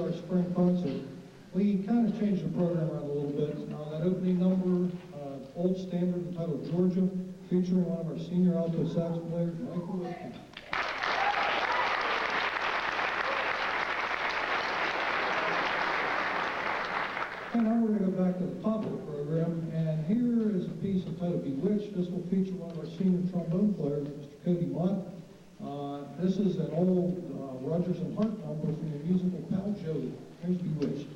our spring concert, we kind of changed the program around a little bit. That opening number, old standard entitled Georgia, featuring one of our senior alto sax players, Michael Whitman. And now we're going to go back to the top of the program, and here is a piece entitled Bewitched. This will feature one of our senior trombone players, Mr. Cody Mott. This is an old Rodgers and Hart number from the musical Pal Joey. Here's Bewitched.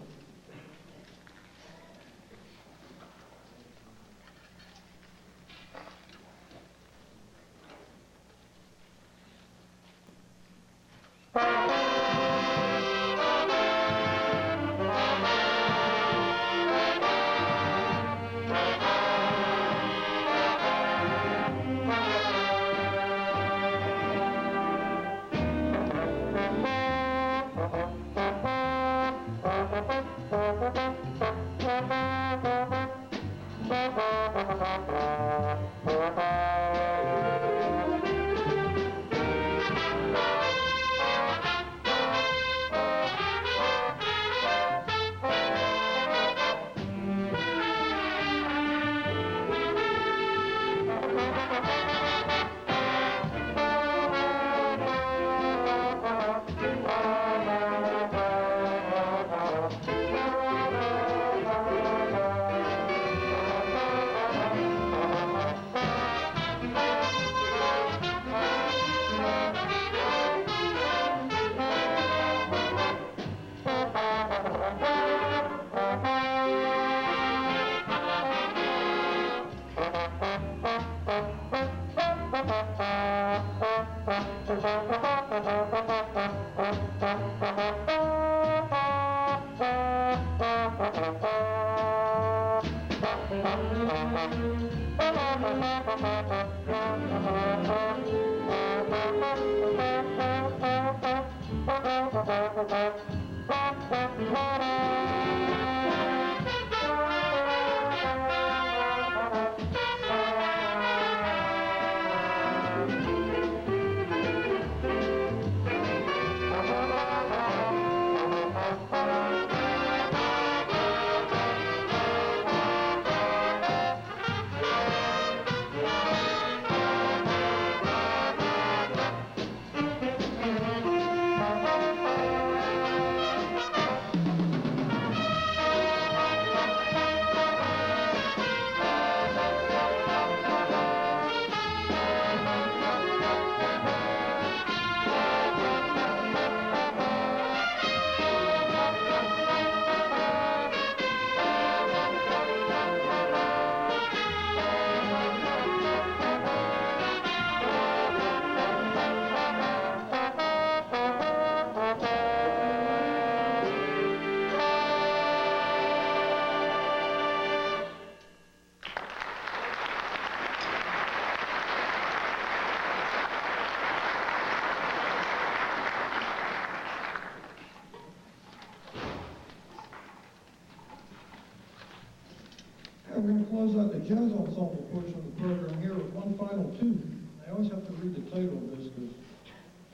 We're going to close out the jazz ensemble portion of the program here with one final tune. I always have to read the title of this because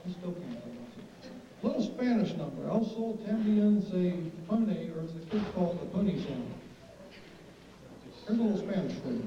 I still can't pronounce it. Little Spanish number, El Sol También Se Pone, or as the kids call it, the pony sound. Here's a little Spanish for you.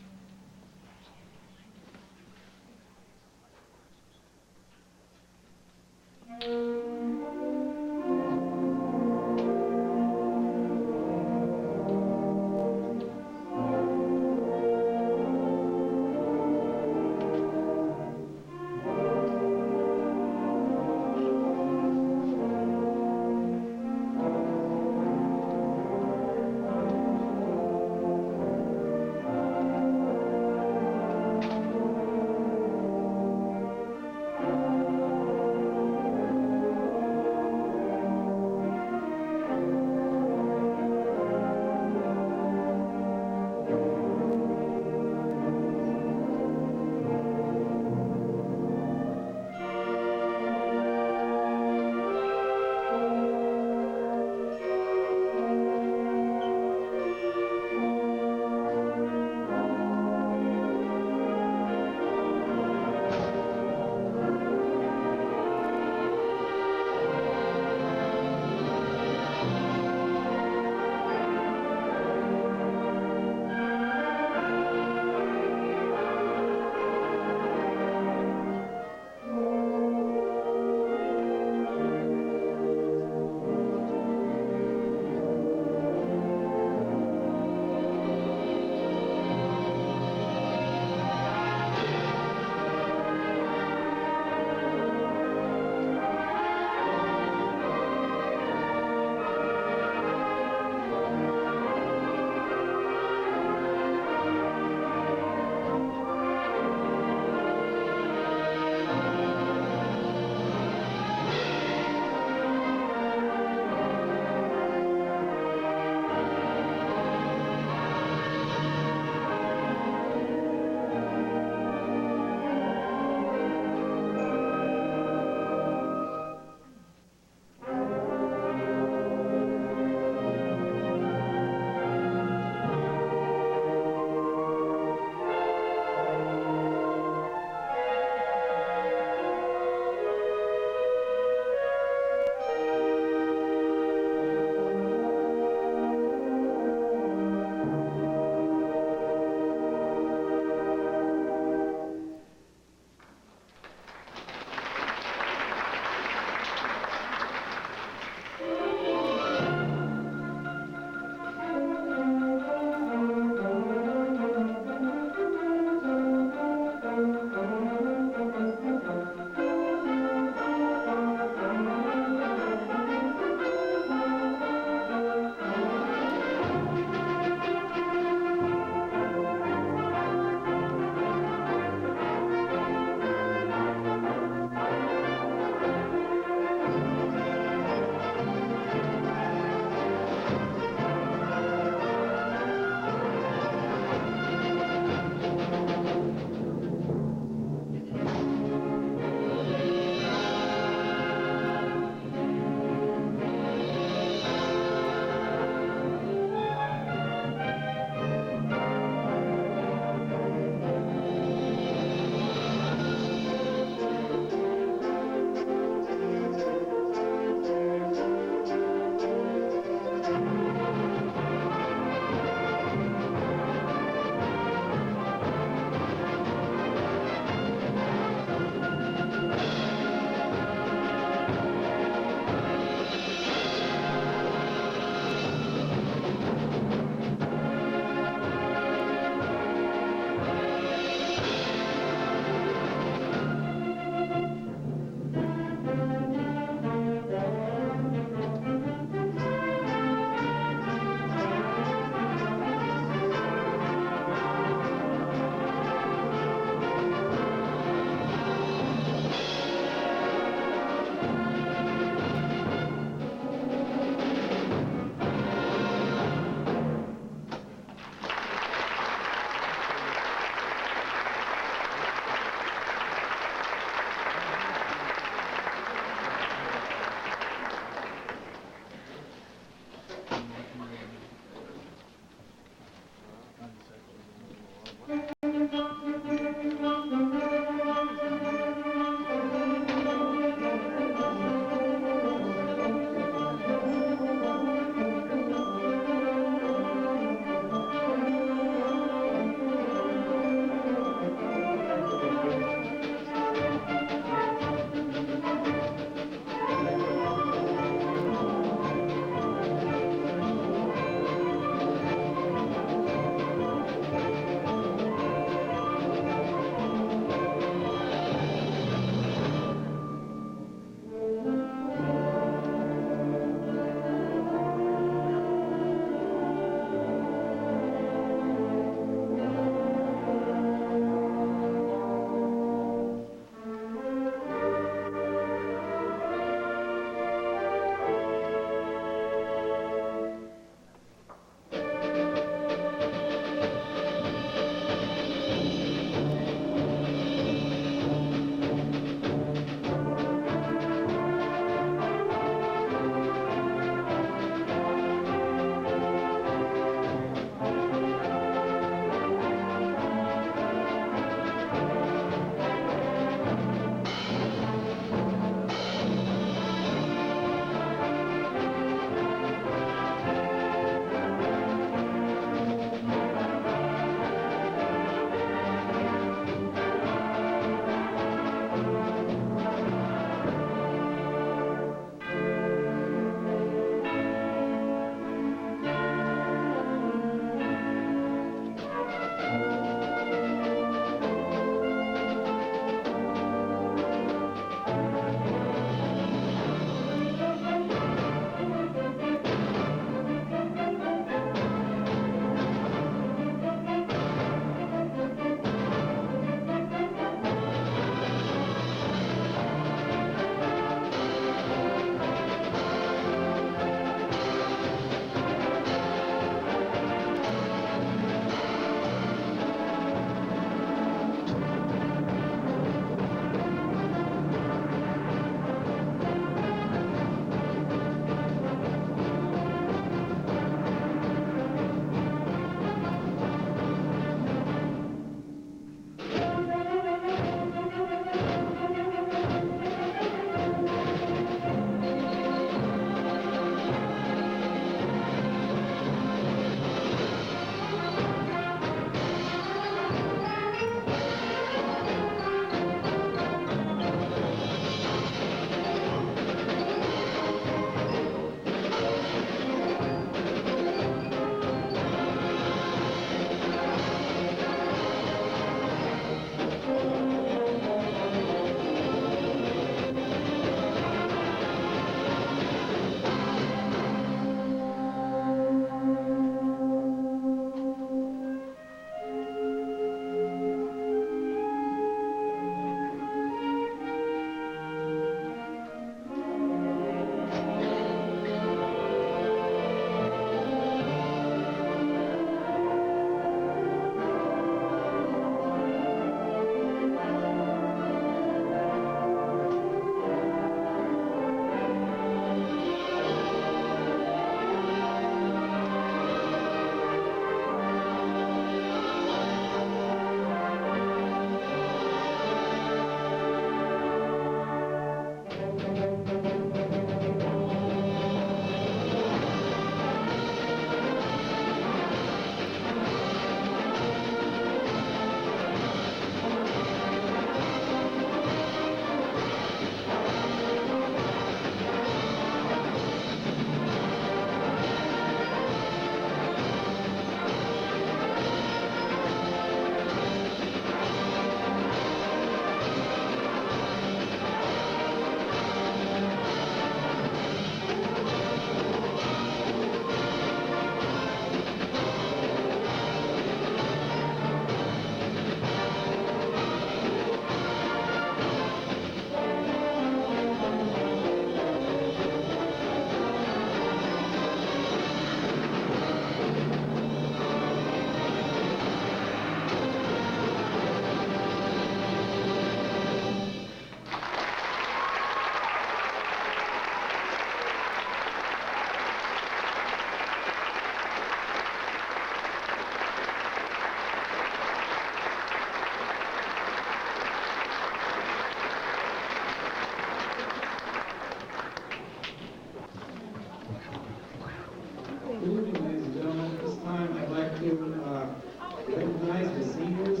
Recognize the seniors.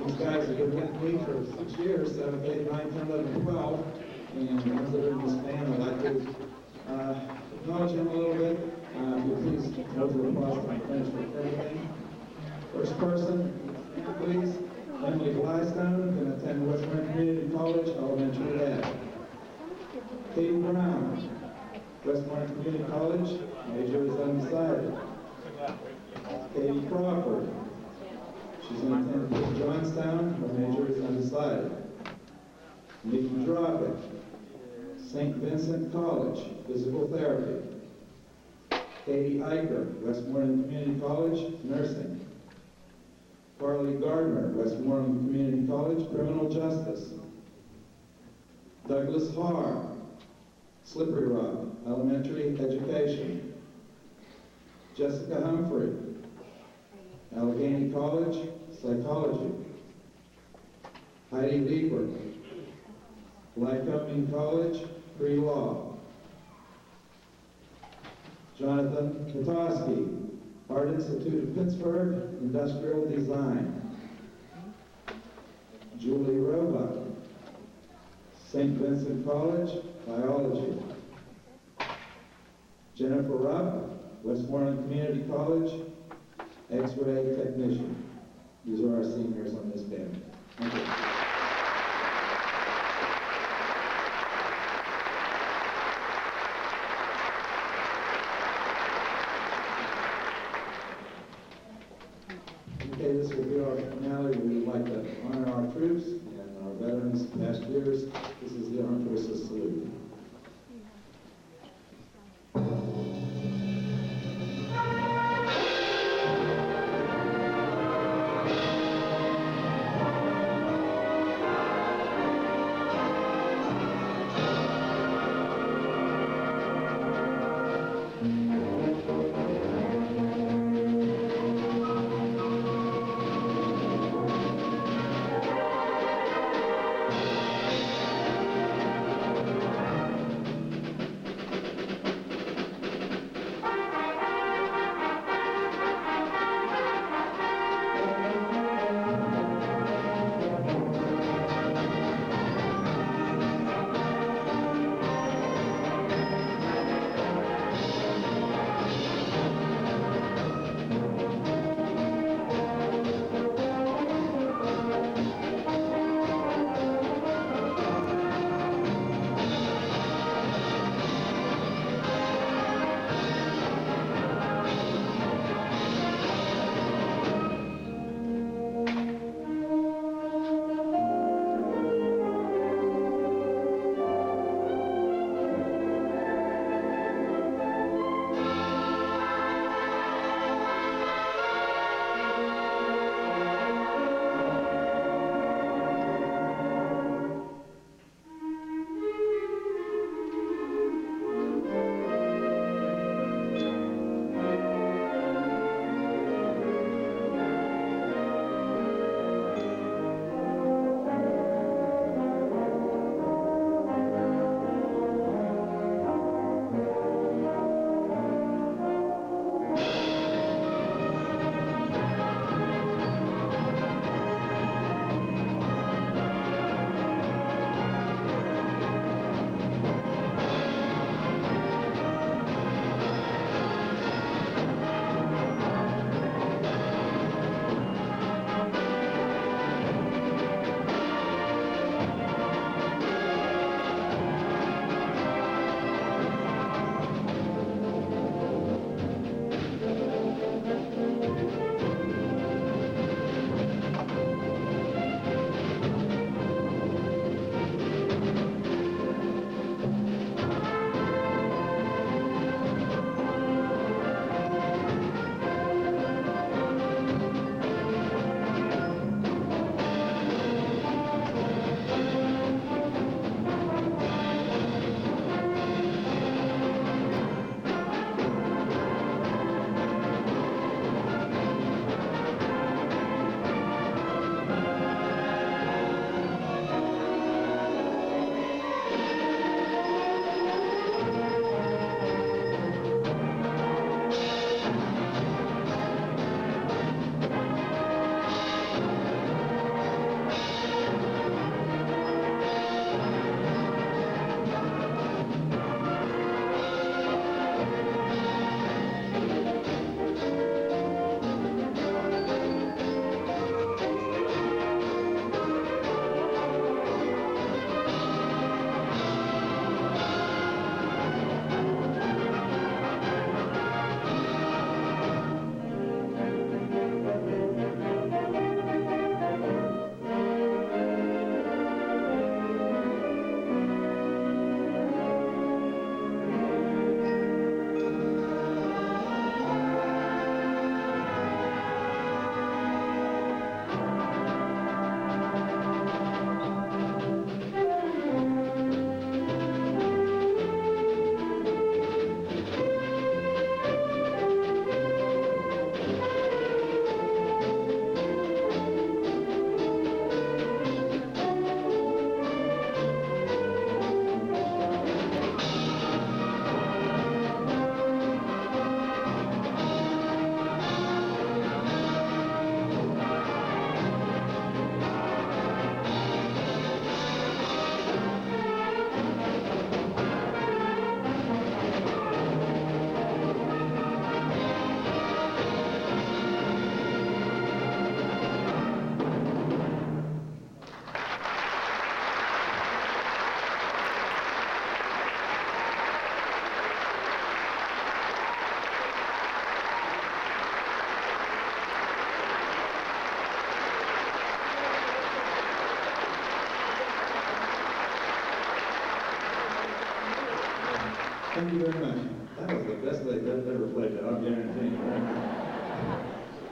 These guys have been with me for 6 years, 7th, 8th, 9th, 10th, 11th, 12th. And the ones that are in this band, I'd like to acknowledge them a little bit. If you please hold your applause to finish with everything. First person, please. Emily Blystone, going to attend Westmoreland Community College, elementary ed. Katie Brown, Westmoreland Community College, major is undecided. Katie Crawford, she's going to attend Johnstown, her major is undecided. Nikki Dropick, St. Vincent College, physical therapy. Katie Eicher, Westmoreland Community College, nursing. Carly Gardner, Westmoreland Community College, criminal justice. Douglas Haar, Slippery Rock, elementary education. Jessica Humphrey, Allegheny College, psychology. Heidi Lieber, Lycoming College, pre-law. Jonathan Katosky, Art Institute of Pittsburgh, industrial design. Julie Roebuck, St. Vincent College, biology. Jennifer Rupp, Westmoreland Community College, X-ray technician. These are our seniors on this band. Thank you. Okay, this will be our finale. We would like to honor our troops and our veterans past years. This is the Armed Forces salute. Thank you very much. That was the best they've ever played, I'll guarantee you.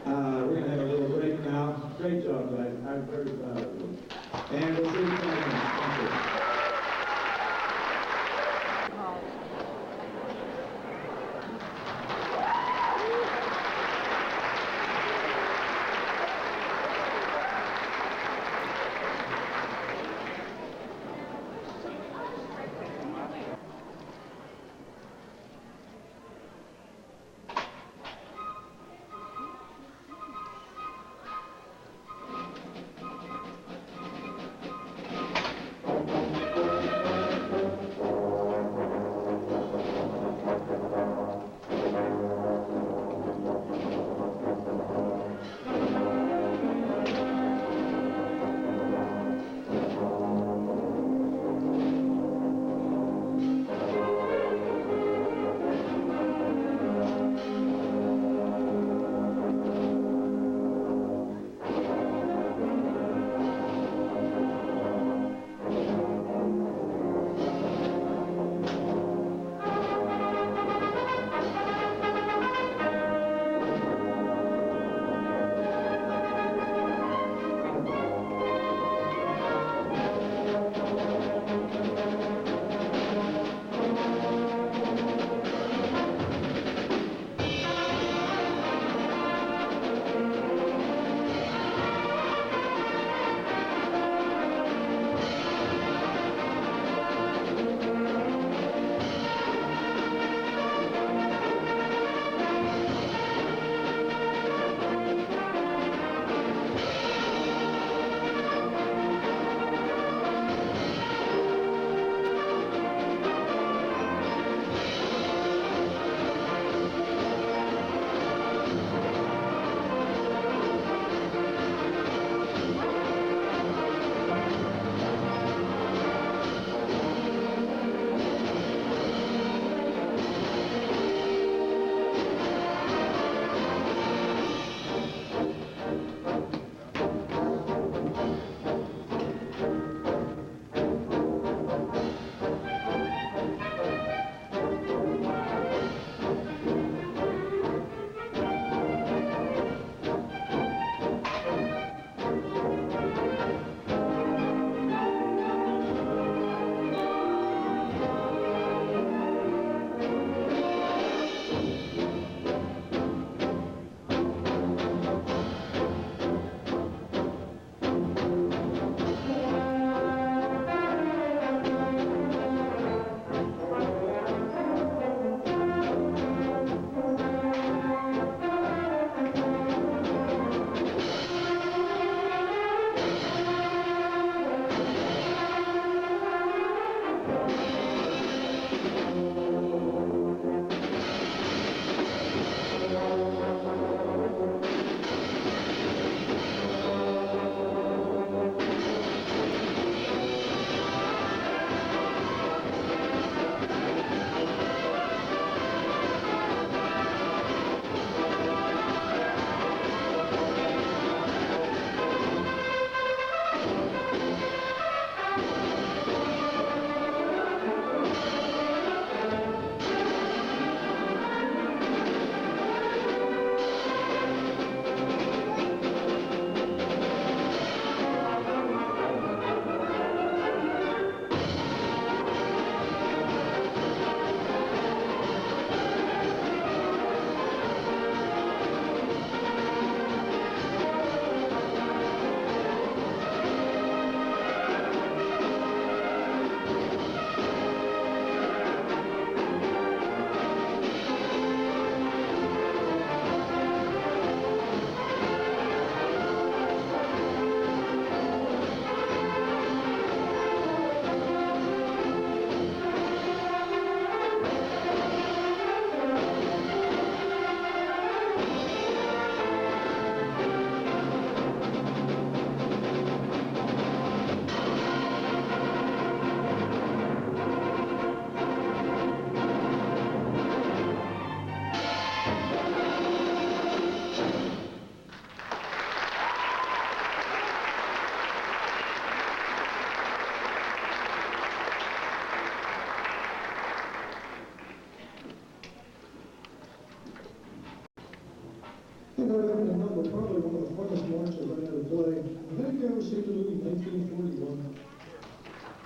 We're going to have a little break now. Great job, guys. I'm very proud of you. And we'll see you tomorrow night. Thank you. think I've ever remember probably one of the funnest marches I ever played. I think you ever seen the movie 1941?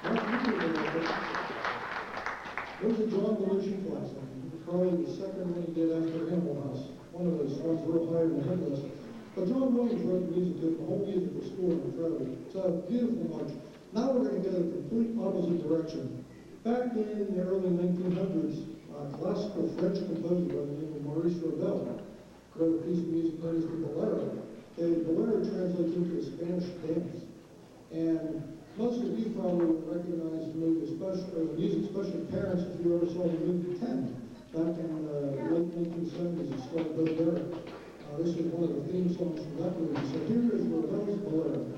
Mark, you did it. It was a John Belushi classic. Probably the second one he did after Animal House. One of those ones real high in the hit list. But John Williams wrote the music to it. The whole musical score is incredible. It's a beautiful march. Now we're going to go the complete opposite direction. Back in the early 1900s, a classical French composer by the name of Maurice Ravel wrote a piece of music known as the Bolero. The Bolero translates into a Spanish dance. And most of you probably would recognize the movie, the music, especially parents, if you ever saw the movie 10 back in the late 1970s. It starred Bill Derek. This was one of the theme songs from that movie. So here is Ravel's Bolero.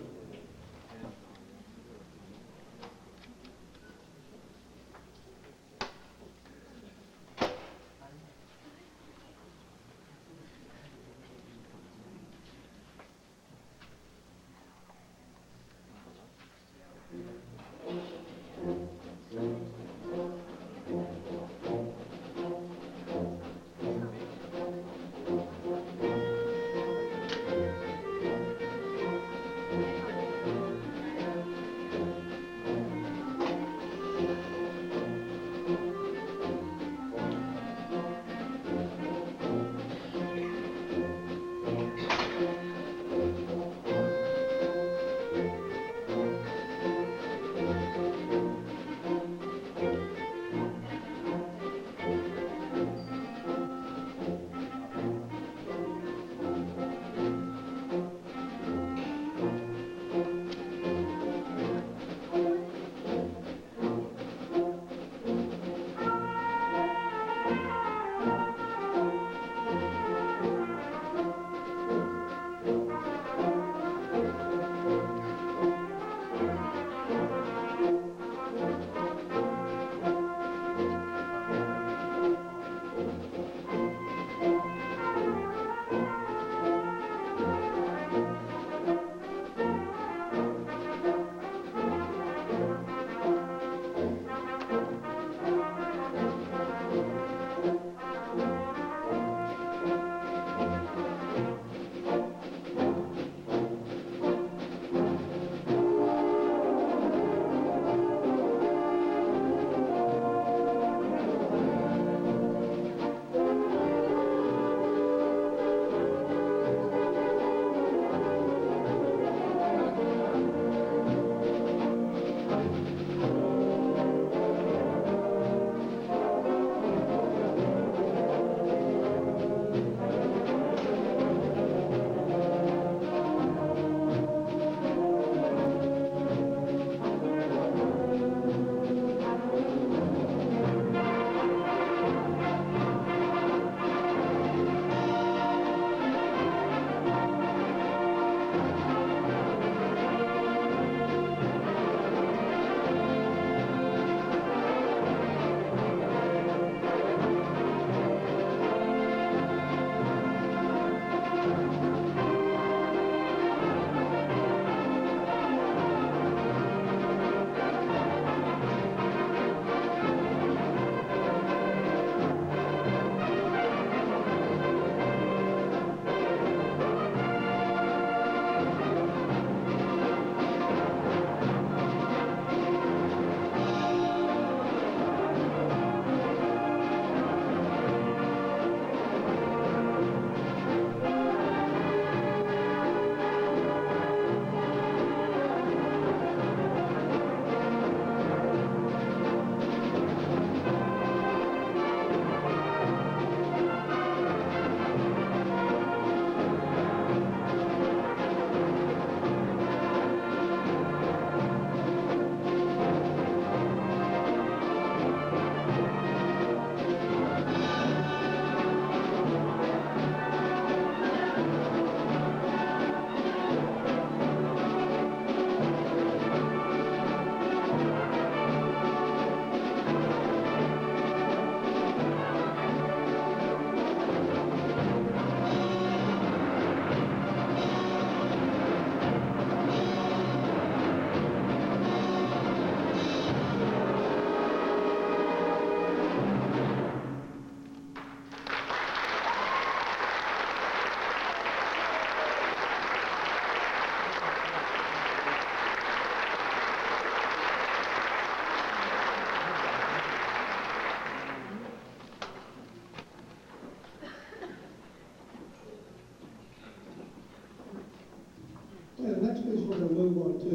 Okay, the next piece we're gonna move on to,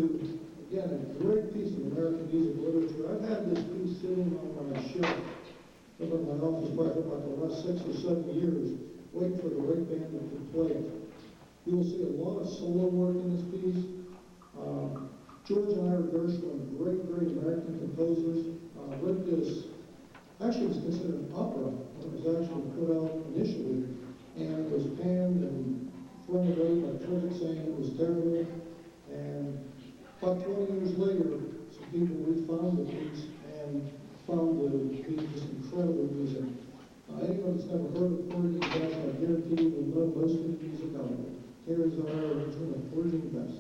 again, a great piece of American music literature. I've had this piece sitting on my shelf over in my office probably for like the last 6 or 7 years, waiting for the right band that can play it. You will see a lot of solo work in this piece. George and Ira Gershwin, great American composers, wrote this, actually it was considered an opera when it was actually put out initially, and it was panned and thrown away by critics saying it was terrible. And about 20 years later, some people refound the piece and found the piece just incredible music. Anyone that's never heard of Porgy and Bess, I guarantee you will know most of the music out there. Here is our original Porgy and Bess.